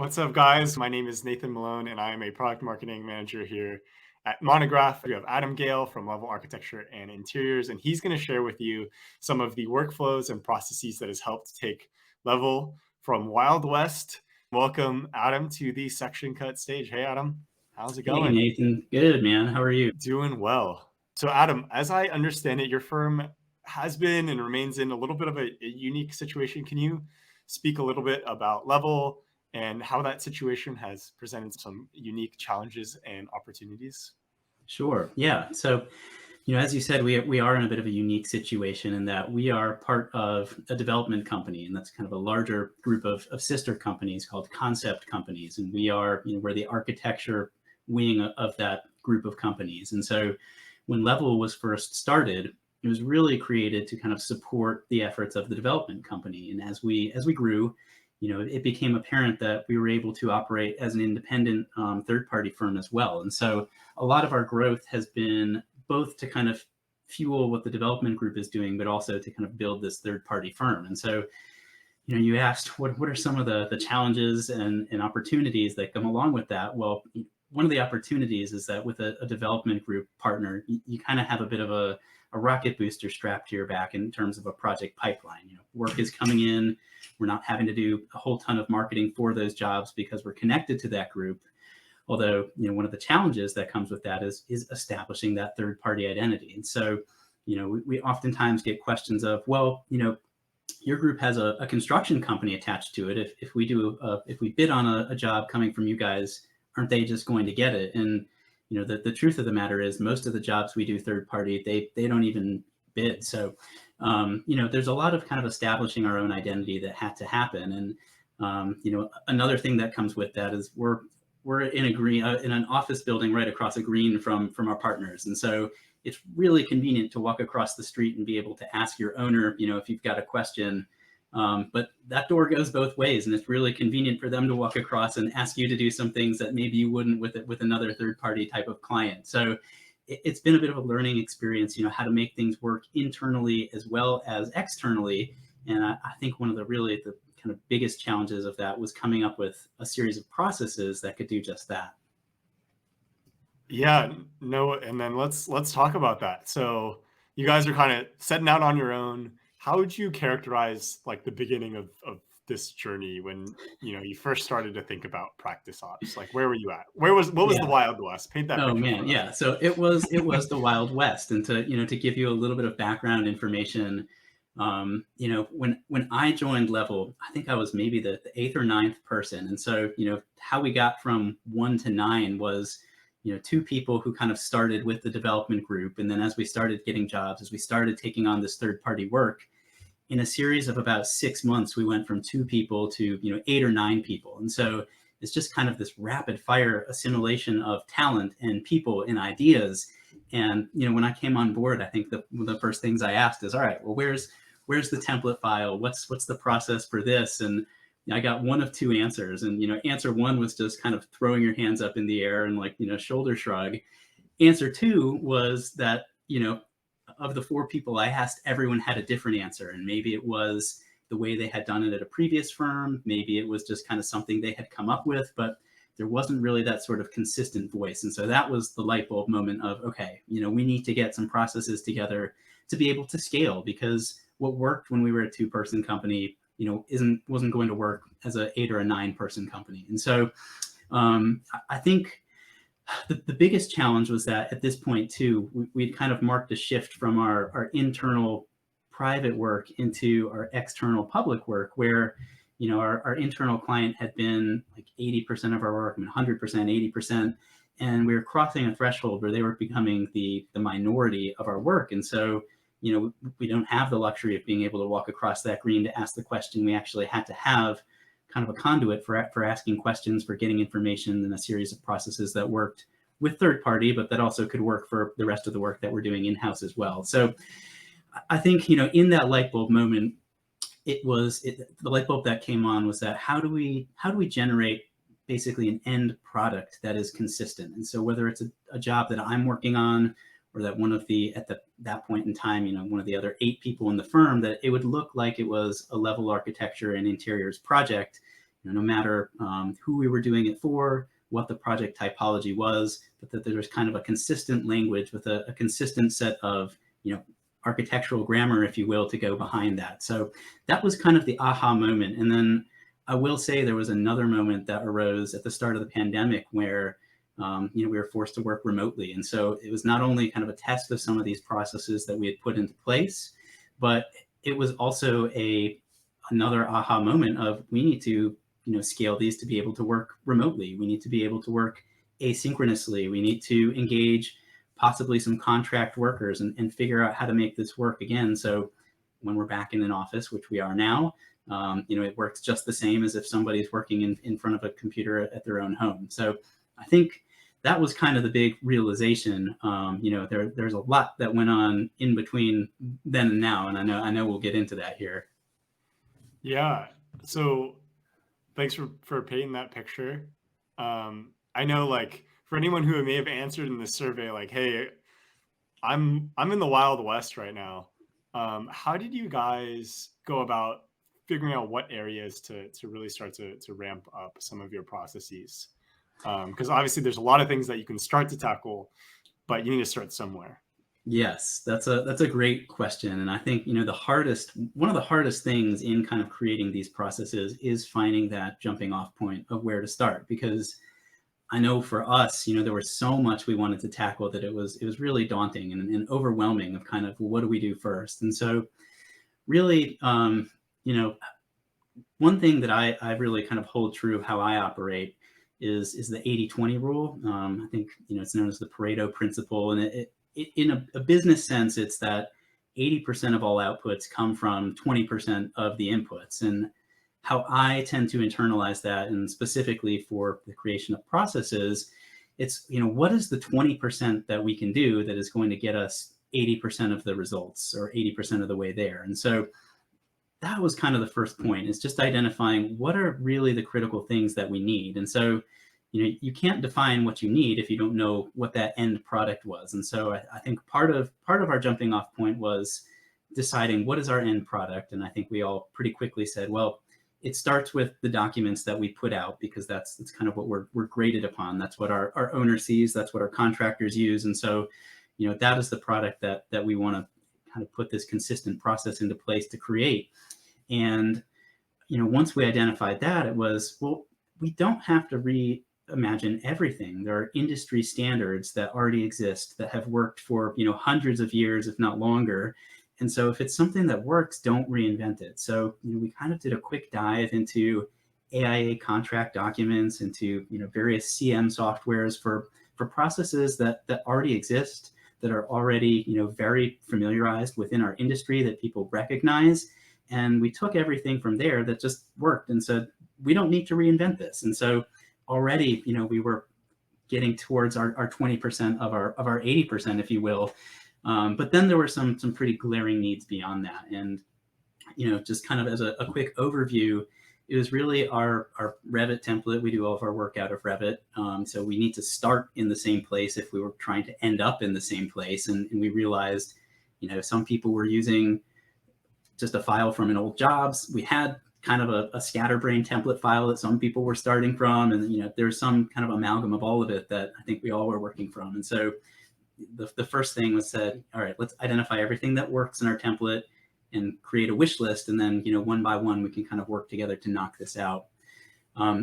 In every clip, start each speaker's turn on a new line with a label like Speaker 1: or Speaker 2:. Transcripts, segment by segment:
Speaker 1: What's up, guys? My name is Nathan Malone, and I am a product marketing manager here at Monograph. We have Adam Gayle from Level Architecture and Interiors, and he's going to share with you some of the workflows and processes that has helped take Level from Wild West. Welcome, Adam, to the Section Cut stage. Hey, Adam, how's it
Speaker 2: Hey,
Speaker 1: going?
Speaker 2: Nathan. Good, man. How are you?
Speaker 1: Doing well. So, Adam, as I understand it, your firm has been and remains in a little bit of a unique situation. Can you speak a little bit about Level and how that situation has presented some unique challenges and opportunities?
Speaker 2: Sure. Yeah. So, as you said, we are in a bit of a unique situation in that we are part of a development company, and that's kind of a larger group of sister companies called concept companies. And we're the architecture wing of that group of companies. And so when Level was first started, it was really created to kind of support the efforts of the development company. And as we grew, it became apparent that we were able to operate as an independent third-party firm as well. And so a lot of our growth has been both to kind of fuel what the development group is doing, but also to kind of build this third-party firm. And so, you asked what are some of the challenges and opportunities that come along with that? Well, one of the opportunities is that with a development group partner, you kind of have a bit of a rocket booster strapped to your back in terms of a project pipeline. Work is coming in. We're not having to do a whole ton of marketing for those jobs because we're connected to that group. Although, one of the challenges that comes with that is establishing that third party identity. And so, we oftentimes get questions of, well, your group has a construction company attached to it. If we bid on a job coming from you guys, aren't they just going to get it? And the truth of the matter is most of the jobs we do third party, they don't even bid. So there's a lot of kind of establishing our own identity that had to happen. And another thing that comes with that is we're in in an office building right across a green from our partners. And so it's really convenient to walk across the street and be able to ask your owner, if you've got a question. But that door goes both ways, and it's really convenient for them to walk across and ask you to do some things that maybe you wouldn't with another third-party type of client. So it's been a bit of a learning experience, how to make things work internally as well as externally. And I think one of the kind of biggest challenges of that was coming up with a series of processes that could do just that.
Speaker 1: Yeah, no, and then let's talk about that. So you guys are kind of setting out on your own. How would you characterize like the beginning of this journey when you first started to think about practice ops? Like where were you at? What was the
Speaker 2: Yeah.
Speaker 1: Wild West? Paint that
Speaker 2: Oh
Speaker 1: picture
Speaker 2: man,
Speaker 1: for us.
Speaker 2: yeah. So it was the Wild West, and to give you a little bit of background information, when I joined Level, I think I was maybe the eighth or ninth person, and so how we got from 1 to 9 was two people who kind of started with the development group, and then as we started getting jobs, as we started taking on this third party work, in a series of about 6 months, we went from 2 people to 8 or 9 people, and so it's just kind of this rapid fire assimilation of talent and people and ideas. And when I came on board, I think one of the first things I asked is, all right, well, where's the template file? What's the process for this? And I got one of 2 answers. And answer 1 was just kind of throwing your hands up in the air and like shoulder shrug. Answer 2 was that of the 4 people I asked, everyone had a different answer, and maybe it was the way they had done it at a previous firm. Maybe it was just kind of something they had come up with, but there wasn't really that sort of consistent voice. And so that was the light bulb moment of, okay, we need to get some processes together to be able to scale, because what worked when we were a 2-person company, wasn't going to work as a 8 or a 9-person company. And so I think the biggest challenge was that at this point too, we'd kind of marked a shift from our internal private work into our external public work, where our internal client had been like 80% of our work, 100%, 80%, and we were crossing a threshold where they were becoming the minority of our work. And so we don't have the luxury of being able to walk across that green to ask the question. We actually had to have kind of a conduit for asking questions, for getting information, and a series of processes that worked with third party, but that also could work for the rest of the work that we're doing in-house as well. So I think, in that light bulb moment, the light bulb that came on was that how do we generate basically an end product that is consistent? And so whether it's a job that I'm working on, or that one of that point in time, one of the other 8 people in the firm, that it would look like it was a Level Architecture and Interiors project, no matter who we were doing it for, what the project typology was, but that there was kind of a consistent language with a consistent set of, architectural grammar, if you will, to go behind that. So that was kind of the aha moment. And then I will say there was another moment that arose at the start of the pandemic where we were forced to work remotely. And so it was not only kind of a test of some of these processes that we had put into place, but it was also another aha moment of we need to scale these to be able to work remotely. We need to be able to work asynchronously. We need to engage possibly some contract workers and figure out how to make this work again. So when we're back in an office, which we are now, it works just the same as if somebody's working in front of a computer at their own home. So I think that was kind of the big realization. There's a lot that went on in between then and now, and I know we'll get into that here.
Speaker 1: Yeah. So thanks for painting that picture. I know, like, for anyone who may have answered in this survey, like, hey, I'm in the Wild West right now. How did you guys go about figuring out what areas to really start to ramp up some of your processes? Because obviously there's a lot of things that you can start to tackle, but you need to start somewhere.
Speaker 2: Yes, that's a great question. And I think, one of the hardest things in kind of creating these processes is finding that jumping off point of where to start. Because I know for us, there was so much we wanted to tackle that it was really daunting and overwhelming of kind of, well, what do we do first? And so really, one thing that I really kind of hold true of how I operate is the 80-20 rule. I think, it's known as the Pareto principle. And in a business sense, it's that 80% of all outputs come from 20% of the inputs. And how I tend to internalize that, and specifically for the creation of processes, it's, what is the 20% that we can do that is going to get us 80% of the results or 80% of the way there? And so that was kind of the first point, is just identifying what are really the critical things that we need. And so you can't define what you need if you don't know what that end product was. And so I think part of our jumping off point was deciding what is our end product. And I think we all pretty quickly said, well, it starts with the documents that we put out, because that's kind of what we're graded upon. That's what our owner sees. That's what our contractors use. And so, that is the product that we want to kind of put this consistent process into place to create. And, once we identified that, it was, well, we don't have to reimagine everything. There are industry standards that already exist that have worked for, hundreds of years, if not longer. And so if it's something that works, don't reinvent it. So, we kind of did a quick dive into AIA contract documents, into, various CM softwares for processes that already exist, that are already, very familiarized within our industry, that people recognize. And we took everything from there that just worked and said, we don't need to reinvent this. And so already, we were getting towards our 20% of our 80%, if you will. But then there were some pretty glaring needs beyond that. And, just kind of as a quick overview, it was really our Revit template. We do all of our work out of Revit. So we need to start in the same place if we were trying to end up in the same place. And we realized, some people were using just a file from an old jobs. We had kind of a scatterbrain template file that some people were starting from. And, there's some kind of amalgam of all of it that I think we all were working from. And so the first thing was said, all right, let's identify everything that works in our template and create a wish list. And then, one by one, we can kind of work together to knock this out.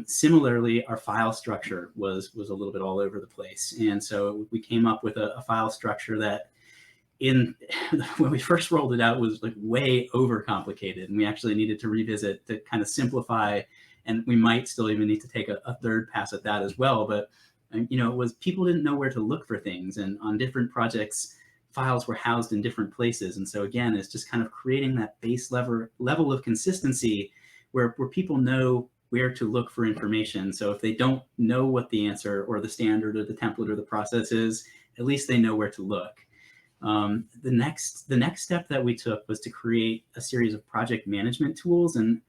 Speaker 2: Similarly, our file structure was a little bit all over the place. And so we came up with a file structure that when we first rolled it out was like way overcomplicated, and we actually needed to revisit to kind of simplify, and we might still even need to take a third pass at that as well. But it was, people didn't know where to look for things, and on different projects, files were housed in different places. And so again, it's just kind of creating that base level of consistency where people know where to look for information. So if they don't know what the answer or the standard or the template or the process is, at least they know where to look. The next step that we took was to create a series of project management tools. And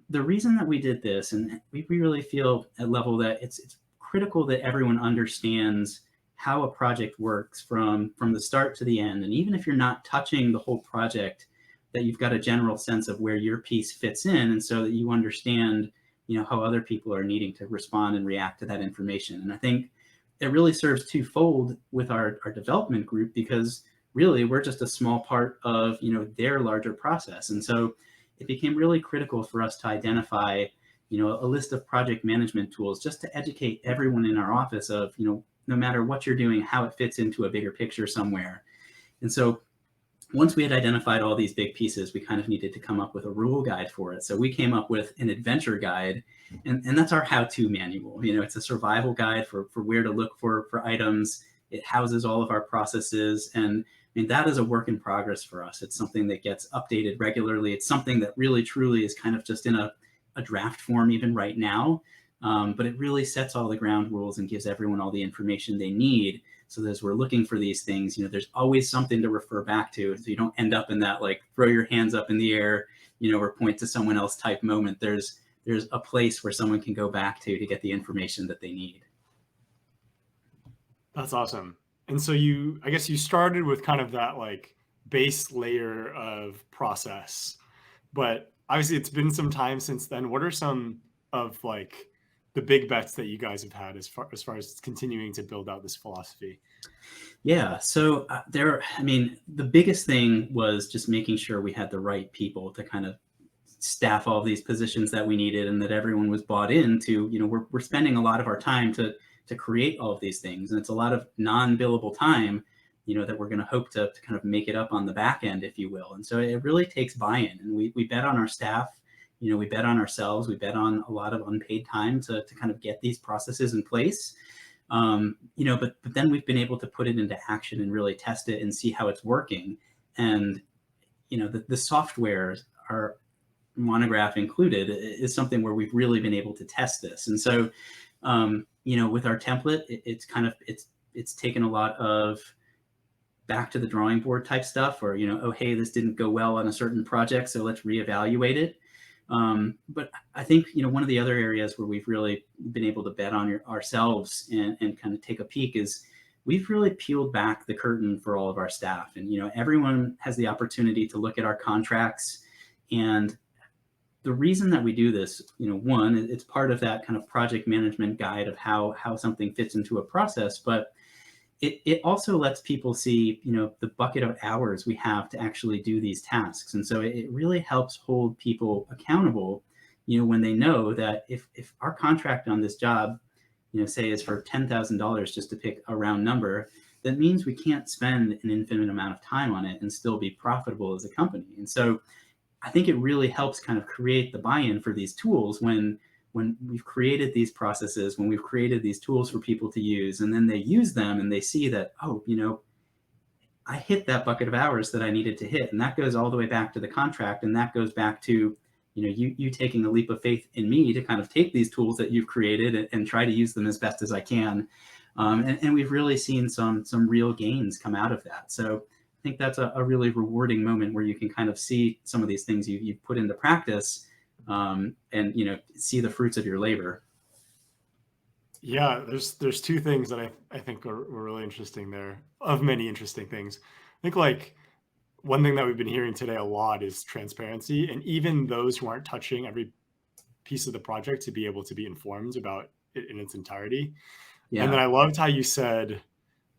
Speaker 2: the reason that we did this, and we really feel at level that it's critical that everyone understands how a project works from the start to the end. And even if you're not touching the whole project, that you've got a general sense of where your piece fits in, and so that you understand how other people are needing to respond and react to that information. And I think it really serves twofold with our development group, because really we're just a small part of their larger process. And so it became really critical for us to identify a list of project management tools just to educate everyone in our office of no matter what you're doing, how it fits into a bigger picture somewhere. And so once we had identified all these big pieces, we kind of needed to come up with a rule guide for it. So we came up with an adventure guide, and that's our how-to manual. It's a survival guide for where to look for items. It houses all of our processes, and I mean, that is a work in progress for us. It's something that gets updated regularly. It's something that really, truly is kind of just in a draft form even right now, but it really sets all the ground rules and gives everyone all the information they need. So as we're looking for these things, there's always something to refer back to, so you don't end up in that like throw your hands up in the air, or point to someone else type moment. There's a place where someone can go back to get the information that they need.
Speaker 1: That's awesome. And so I guess you started with kind of that like base layer of process, but obviously it's been some time since then. What are some of like the big bets that you guys have had as far as continuing to build out this philosophy?
Speaker 2: Yeah. So the biggest thing was just making sure we had the right people to kind of staff all these positions that we needed, and that everyone was bought into, we're spending a lot of our time to create all of these things. And it's a lot of non-billable time, that we're going to hope to kind of make it up on the back end, if you will. And so it really takes buy-in, and we bet on our staff, we bet on ourselves, we bet on a lot of unpaid time to kind of get these processes in place. But then we've been able to put it into action and really test it and see how it's working. And, the software, our Monograph included, is something where we've really been able to test this. And so, with our template, it's taken a lot of back to the drawing board type stuff, or, oh, hey, this didn't go well on a certain project, so let's reevaluate it. But I think, one of the other areas where we've really been able to bet on ourselves and kind of take a peek is we've really peeled back the curtain for all of our staff. And, everyone has the opportunity to look at our contracts. And the reason that we do this, one, it's part of that kind of project management guide of how something fits into a process, but it also lets people see, the bucket of hours we have to actually do these tasks. And so it really helps hold people accountable, when they know that if our contract on this job, say is for $10,000, just to pick a round number, that means we can't spend an infinite amount of time on it and still be profitable as a company. And so I think it really helps kind of create the buy-in for these tools when we've created these processes, when we've created these tools for people to use, and then they use them and they see that, oh, I hit that bucket of hours that I needed to hit. And that goes all the way back to the contract. And that goes back to, you taking a leap of faith in me to kind of take these tools that you've created and try to use them as best as I can. And we've really seen some real gains come out of that. So I think that's a really rewarding moment where you can kind of see some of these things you've put into practice, and see the fruits of your labor.
Speaker 1: Yeah, there's two things that I think were really interesting there, of many interesting things. I think like one thing that we've been hearing today a lot is transparency, and even those who aren't touching every piece of the project to be able to be informed about it in its entirety. And then
Speaker 2: Yeah.
Speaker 1: I loved how you said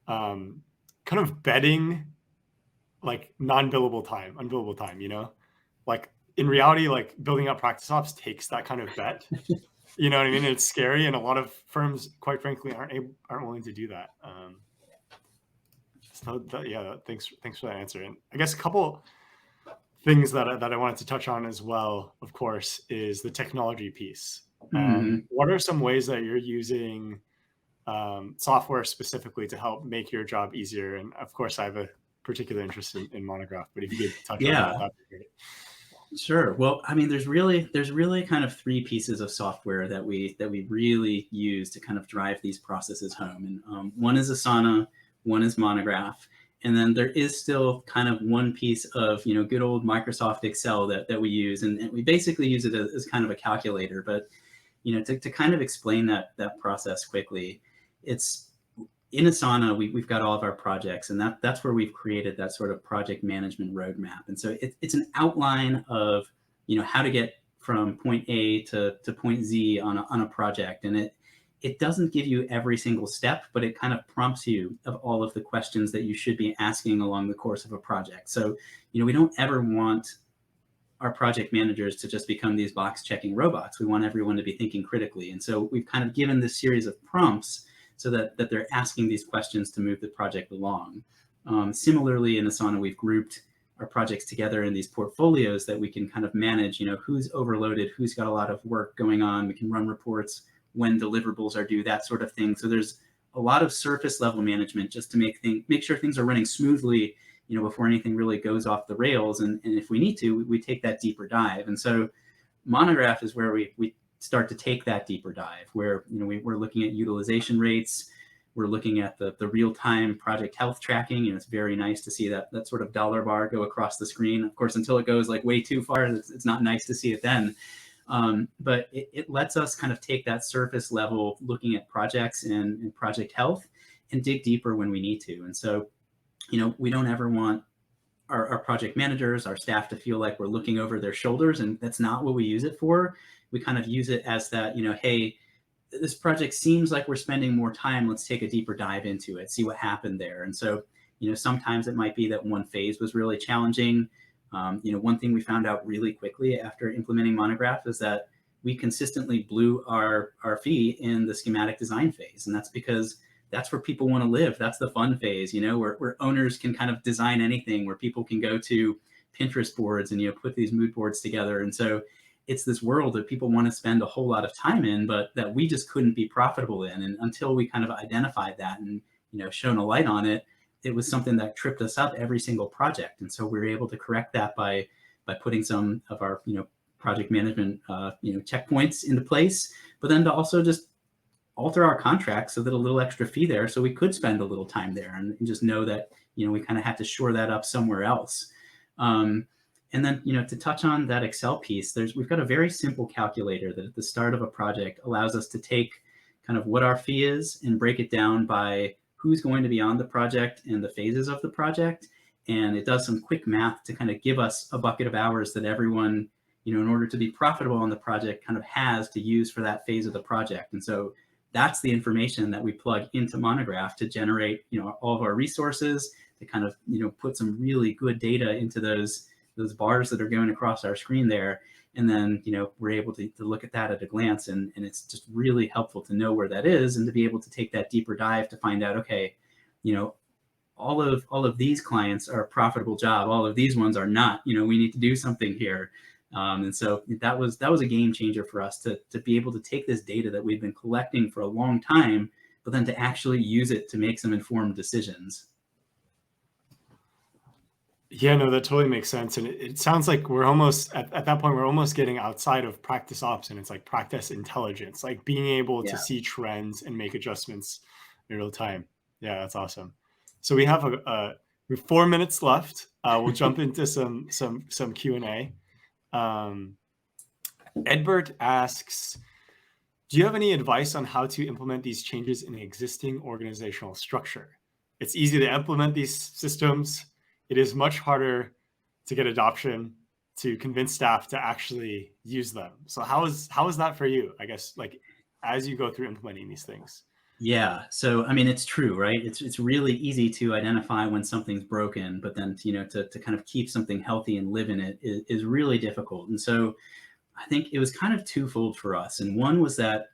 Speaker 1: kind of betting like non-billable time, unbillable time, like in reality, like building up practice ops takes that kind of bet. You know what I mean? It's scary, and a lot of firms, quite frankly, aren't willing to do that. Yeah, thanks for that answer. And I guess a couple things that I wanted to touch on as well, of course, is the technology piece.
Speaker 2: Mm-hmm.
Speaker 1: What are some ways that you're using software specifically to help make your job easier? And of course, I have a particular interest in Monograph, but if you could touch on that,
Speaker 2: Yeah.
Speaker 1: that'd be great.
Speaker 2: Sure. Well, I mean, there's really kind of three pieces of software that we really use to kind of drive these processes home. And one is Asana, one is Monograph, and then there is still kind of one piece of good old Microsoft Excel that we use, and we basically use it as kind of a calculator. But to kind of explain that process quickly, it's in Asana, we've got all of our projects, and that's where we've created that sort of project management roadmap. And so it's an outline of how to get from point A to point Z on a project. And it doesn't give you every single step, but it kind of prompts you of all of the questions that you should be asking along the course of a project. So, we don't ever want our project managers to just become these box checking robots. We want everyone to be thinking critically. And so we've kind of given this series of prompts so that they're asking these questions to move the project along. Similarly, in Asana, we've grouped our projects together in these portfolios that we can kind of manage, who's overloaded, who's got a lot of work going on. We can run reports when deliverables are due, that sort of thing. So there's a lot of surface level management just to make sure things are running smoothly, before anything really goes off the rails. And if we need to, we take that deeper dive. And so Monograph is where we start to take that deeper dive, where we're looking at utilization rates. We're looking at the real-time project health tracking. It's very nice to see that sort of dollar bar go across the screen. Of course, until it goes like way too far, it's not nice to see it then. But it lets us kind of take that surface level looking at projects and project health and dig deeper when we need to. And so, we don't ever want our project managers, our staff to feel like we're looking over their shoulders, and that's not what we use it for. We kind of use it as that, hey, this project seems like we're spending more time. Let's take a deeper dive into it, see what happened there. And so, sometimes it might be that one phase was really challenging. One thing we found out really quickly after implementing Monograph is that we consistently blew our fee in the schematic design phase. And that's because that's where people want to live. That's the fun phase, where owners can kind of design anything, where people can go to Pinterest boards and, put these mood boards together. And so it's this world that people want to spend a whole lot of time in, but that we just couldn't be profitable in. And until we kind of identified that and, shone a light on it, it was something that tripped us up every single project. And so we were able to correct that by putting some of our, project management, checkpoints into place, but then to also just alter our contract so that a little extra fee there, so we could spend a little time there and just know that, we kind of had to shore that up somewhere else. And then, to touch on that Excel piece, we've got a very simple calculator that at the start of a project allows us to take kind of what our fee is and break it down by who's going to be on the project and the phases of the project. And it does some quick math to kind of give us a bucket of hours that everyone, in order to be profitable on the project, kind of has to use for that phase of the project. And so that's the information that we plug into Monograph to generate, all of our resources, to kind of, put some really good data into those bars that are going across our screen there. And then, we're able to look at that at a glance, and it's just really helpful to know where that is and to be able to take that deeper dive to find out, okay, all of these clients are a profitable job. All of these ones are not, we need to do something here. And so that was a game changer for us to be able to take this data that we've been collecting for a long time, but then to actually use it to make some informed decisions.
Speaker 1: Yeah, no, that totally makes sense. And it sounds like we're almost at that point, we're almost getting outside of practice ops, and it's like practice intelligence, like being able to
Speaker 2: Yeah.
Speaker 1: see trends and make adjustments in real time. Yeah, that's awesome. So we have we have 4 minutes left. We'll jump into some Q&A. Edbert asks, do you have any advice on how to implement these changes in an existing organizational structure? It's easy to implement these systems. It is much harder to get adoption, to convince staff to actually use them. So how is that for you, I guess, like as you go through implementing these things?
Speaker 2: Yeah. So, I mean, it's true, right? It's really easy to identify when something's broken, but then, to kind of keep something healthy and live in it is really difficult. And so I think it was kind of twofold for us. And one was that,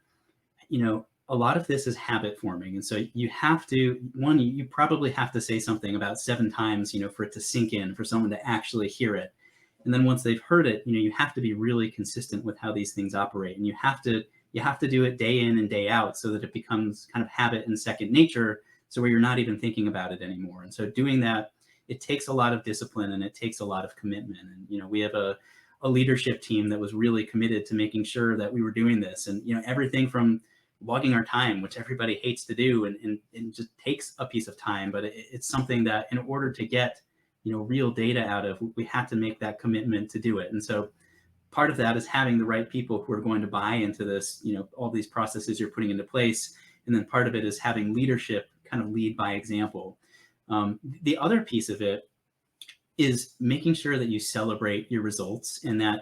Speaker 2: a lot of this is habit forming. And so you have to, you probably have to say something about 7 times, for it to sink in, for someone to actually hear it. And then once they've heard it, you have to be really consistent with how these things operate. And you have to do it day in and day out so that it becomes kind of habit and second nature. So where you're not even thinking about it anymore. And so doing that, it takes a lot of discipline and it takes a lot of commitment. And, we have a leadership team that was really committed to making sure that we were doing this. And, everything from logging our time, which everybody hates to do and just takes a piece of time, but it's something that in order to get, real data out of, we have to make that commitment to do it. And so part of that is having the right people who are going to buy into this, all these processes you're putting into place. And then part of it is having leadership kind of lead by example. The other piece of it is making sure that you celebrate your results and that,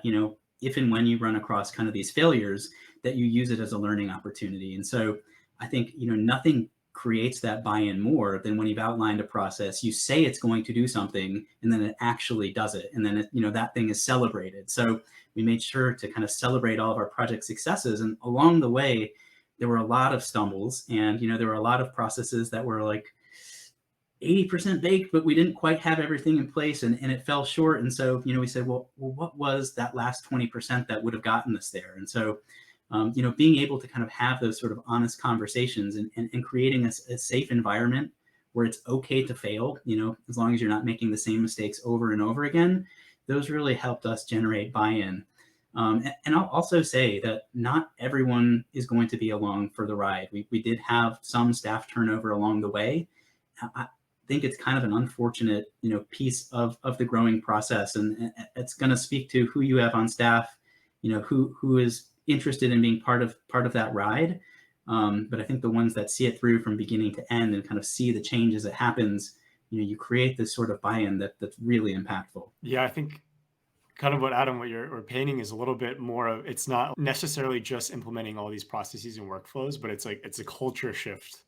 Speaker 2: if and when you run across kind of these failures, that you use it as a learning opportunity. And so I think, nothing creates that buy-in more than when you've outlined a process, you say it's going to do something, and then it actually does it. And then, that thing is celebrated. So we made sure to kind of celebrate all of our project successes. And along the way, there were a lot of stumbles, and, there were a lot of processes that were like 80% baked, but we didn't quite have everything in place, and it fell short. And so, we said, well, what was that last 20% that would have gotten us there? And so, being able to kind of have those sort of honest conversations, and creating a safe environment where it's okay to fail, as long as you're not making the same mistakes over and over again, those really helped us generate buy-in. And I'll also say that not everyone is going to be along for the ride. We did have some staff turnover along the way. I think it's kind of an unfortunate, piece of the growing process, and it's going to speak to who you have on staff, who is interested in being part of that ride. But I think the ones that see it through from beginning to end and kind of see the change as it happens, you create this sort of buy-in that's really impactful.
Speaker 1: Yeah, I think kind of what you're painting is a little bit more of, it's not necessarily just implementing all these processes and workflows, but it's like it's a culture shift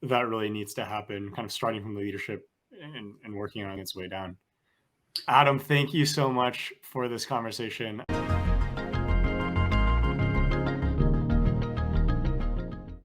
Speaker 1: that really needs to happen, kind of starting from the leadership and working on its way down. Adam, thank you so much for this conversation.